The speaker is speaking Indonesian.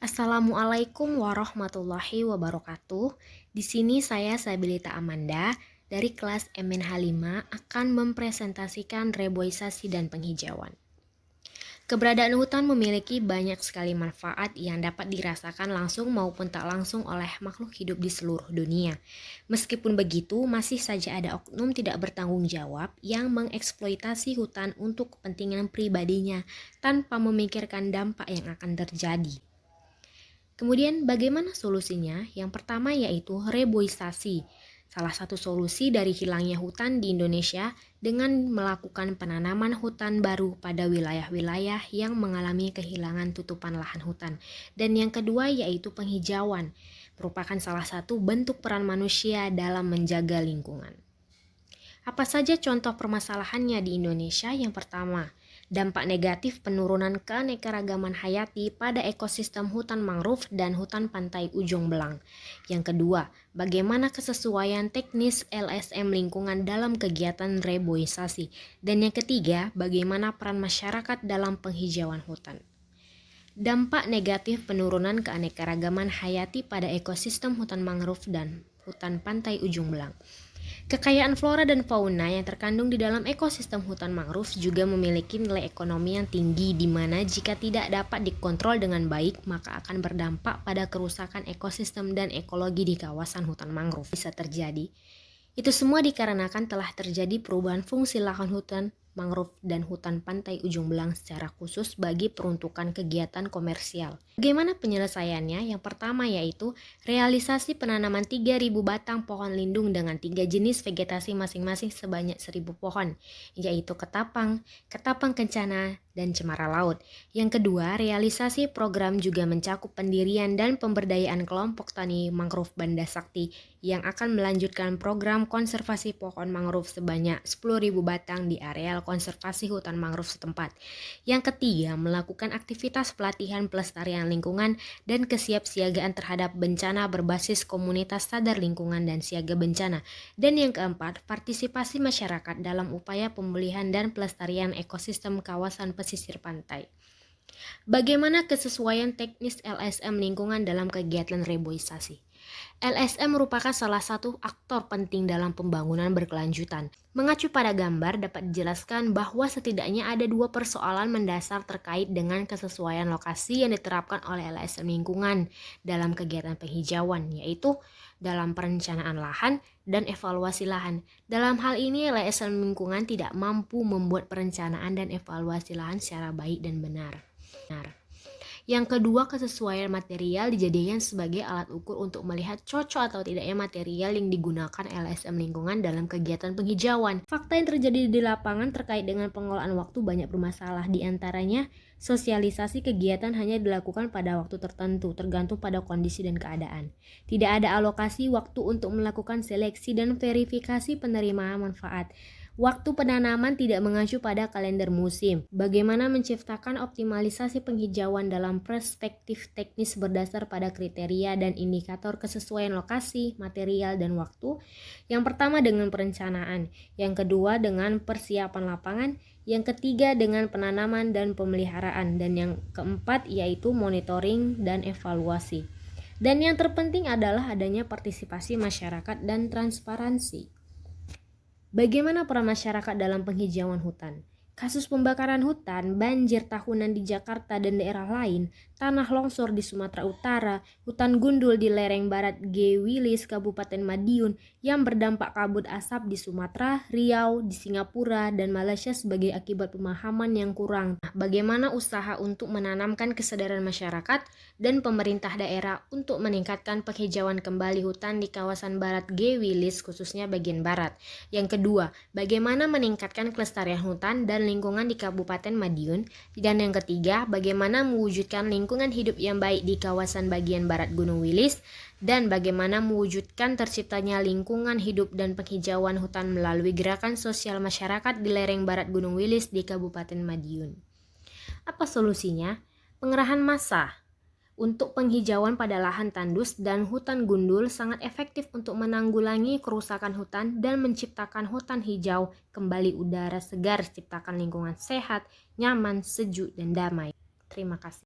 Assalamualaikum warahmatullahi wabarakatuh. Di sini saya Sabilita Amanda dari kelas MNH5 akan mempresentasikan reboisasi dan penghijauan. Keberadaan hutan memiliki banyak sekali manfaat yang dapat dirasakan langsung maupun tak langsung oleh makhluk hidup di seluruh dunia. Meskipun begitu, masih saja ada oknum tidak bertanggung jawab yang mengeksploitasi hutan untuk kepentingan pribadinya tanpa memikirkan dampak yang akan terjadi. Kemudian bagaimana solusinya? Yang pertama yaitu reboisasi. Salah satu solusi dari hilangnya hutan di Indonesia dengan melakukan penanaman hutan baru pada wilayah-wilayah yang mengalami kehilangan tutupan lahan hutan. Dan yang kedua yaitu penghijauan, merupakan salah satu bentuk peran manusia dalam menjaga lingkungan. Apa saja contoh permasalahannya di Indonesia? Yang pertama, dampak negatif penurunan keanekaragaman hayati pada ekosistem hutan mangrove dan hutan pantai ujung belang. Yang kedua, bagaimana kesesuaian teknis LSM lingkungan dalam kegiatan reboisasi. Dan yang ketiga, bagaimana peran masyarakat dalam penghijauan hutan. Dampak negatif penurunan keanekaragaman hayati pada ekosistem hutan mangrove dan hutan pantai ujung belang. Kekayaan flora dan fauna yang terkandung di dalam ekosistem hutan mangrove juga memiliki nilai ekonomi yang tinggi di mana jika tidak dapat dikontrol dengan baik maka akan berdampak pada kerusakan ekosistem dan ekologi di kawasan hutan mangrove bisa terjadi. Itu semua dikarenakan telah terjadi perubahan fungsi lahan hutan mangrove dan hutan pantai ujung belang secara khusus bagi peruntukan kegiatan komersial. Bagaimana penyelesaiannya? Yang pertama yaitu realisasi penanaman 3.000 batang pohon lindung dengan 3 jenis vegetasi masing-masing sebanyak 1.000 pohon, yaitu ketapang, ketapang kencana, dan cemara laut. Yang kedua, realisasi program juga mencakup pendirian dan pemberdayaan kelompok tani mangrove Banda Sakti yang akan melanjutkan program konservasi pohon mangrove sebanyak 10.000 batang di areal konservasi hutan mangrove setempat. Yang ketiga, melakukan aktivitas pelatihan pelestarian lingkungan dan kesiapsiagaan terhadap bencana berbasis komunitas sadar lingkungan dan siaga bencana. Dan yang keempat, partisipasi masyarakat dalam upaya pemulihan dan pelestarian ekosistem kawasan pesisir pantai. Bagaimana kesesuaian teknis LSM lingkungan dalam kegiatan reboisasi? LSM merupakan salah satu aktor penting dalam pembangunan berkelanjutan. Mengacu pada gambar dapat dijelaskan bahwa setidaknya ada dua persoalan mendasar terkait dengan kesesuaian lokasi yang diterapkan oleh LSM lingkungan dalam kegiatan penghijauan, yaitu dalam perencanaan lahan dan evaluasi lahan. Dalam hal ini, LSM lingkungan tidak mampu membuat perencanaan dan evaluasi lahan secara baik dan benar. Yang kedua, kesesuaian material dijadikan sebagai alat ukur untuk melihat cocok atau tidaknya material yang digunakan LSM lingkungan dalam kegiatan penghijauan. Fakta yang terjadi di lapangan terkait dengan pengelolaan waktu banyak bermasalah, di antaranya sosialisasi kegiatan hanya dilakukan pada waktu tertentu tergantung pada kondisi dan keadaan. Tidak ada alokasi waktu untuk melakukan seleksi dan verifikasi penerimaan manfaat. Waktu penanaman tidak mengacu pada kalender musim. Bagaimana menciptakan optimalisasi penghijauan dalam perspektif teknis berdasar pada kriteria dan indikator kesesuaian lokasi, material, dan waktu. Yang pertama dengan perencanaan, yang kedua dengan persiapan lapangan, yang ketiga dengan penanaman dan pemeliharaan, dan yang keempat yaitu monitoring dan evaluasi. Dan yang terpenting adalah adanya partisipasi masyarakat dan transparansi. Bagaimana peran masyarakat dalam penghijauan hutan? Kasus pembakaran hutan, banjir tahunan di Jakarta dan daerah lain, tanah longsor di Sumatera Utara, hutan gundul di lereng barat G. Wilis, Kabupaten Madiun yang berdampak kabut asap di Sumatera, Riau, di Singapura, dan Malaysia sebagai akibat pemahaman yang kurang. Bagaimana usaha untuk menanamkan kesadaran masyarakat dan pemerintah daerah untuk meningkatkan penghijauan kembali hutan di kawasan barat G. Wilis khususnya bagian barat. Yang kedua, bagaimana meningkatkan kelestarian hutan dan lingkungan di Kabupaten Madiun. Dan yang ketiga, bagaimana mewujudkan lingkungan hidup yang baik di kawasan bagian barat Gunung Wilis, dan bagaimana mewujudkan terciptanya lingkungan hidup dan penghijauan hutan melalui gerakan sosial masyarakat di lereng barat Gunung Wilis di Kabupaten Madiun. Apa solusinya? Pengerahan massa untuk penghijauan pada lahan tandus dan hutan gundul sangat efektif untuk menanggulangi kerusakan hutan dan menciptakan hutan hijau, kembali udara segar, ciptakan lingkungan sehat, nyaman, sejuk, dan damai. Terima kasih.